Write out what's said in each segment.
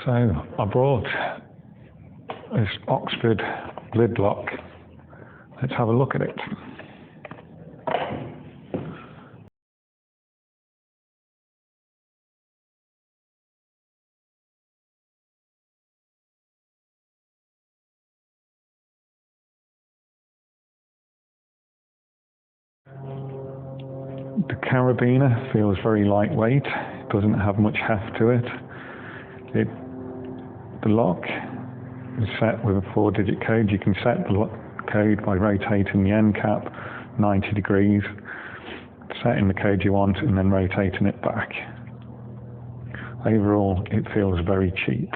So I brought this Oxford lidlock. Let's have a look at it. The carabiner feels very lightweight, it doesn't have much heft to it. The lock is set with a 4-digit code. You can set the code by rotating the end cap 90 degrees, setting the code you want and then rotating it back. Overall, it feels very cheap.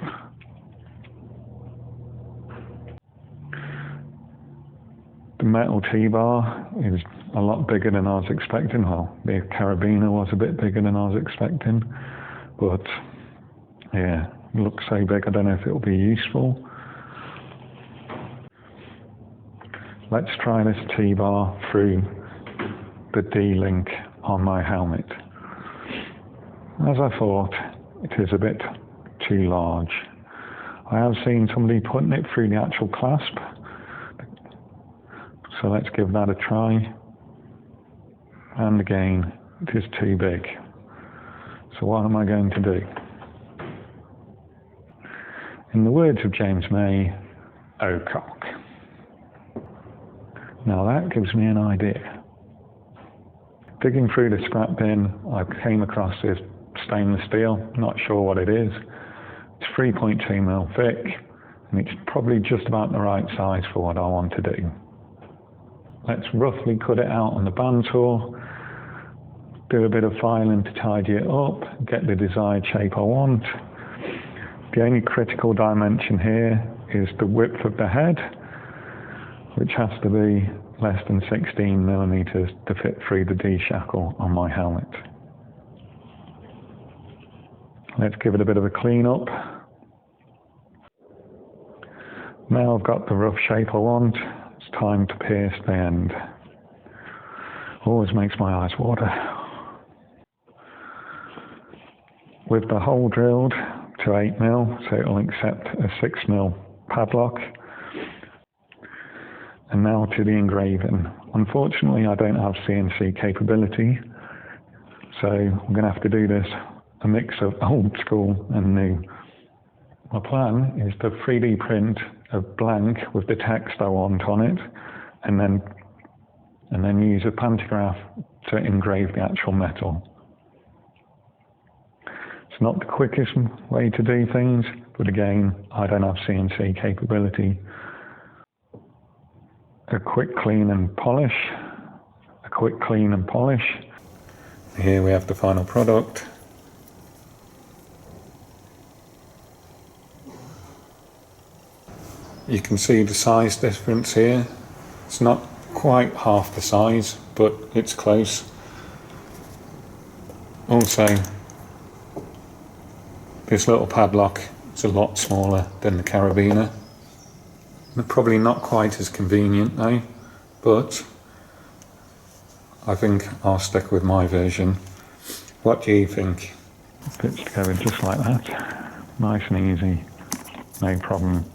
The metal T-bar is a lot bigger than I was expecting. Well, the carabiner was a bit bigger than I was expecting, but yeah, it looks so big I don't know if it'll be useful. Let's try this T-bar through the D-link on my helmet. As I thought, it is a bit too large. I have seen somebody putting it through the actual clasp, so let's give that a try. And again, it is too big. So what am I going to do? In the words of James May, "Oh cock." Now that gives me an idea. Digging through the scrap bin, I came across this stainless steel, not sure what it is. It's 3.2mm thick, and it's probably just about the right size for what I want to do. Let's roughly cut it out on the band tool, do a bit of filing to tidy it up, get the desired shape I want. The only critical dimension here is the width of the head, which has to be less than 16mm to fit through the D-shackle on my helmet. Let's give it a bit of a clean up. Now I've got the rough shape I want, it's time to pierce the end. Always makes my eyes water. With the hole drilled to 8mm, so it'll accept a 6mm padlock. And now to the engraving. Unfortunately, I don't have CNC capability, so I'm going to have to do this a mix of old school and new. My plan is to 3D print a blank with the text I want on it, and then use a pantograph to engrave the actual metal. It's not the quickest way to do things, but again, I don't have CNC capability. A quick clean and polish, a quick clean and polish. Here we have the final product. You can see the size difference here. It's not quite half the size, but it's close. Also, this little padlock is a lot smaller than the carabiner. They're probably not quite as convenient though, but I think I'll stick with my version. What do you think? It fits together just like that. Nice and easy, no problem.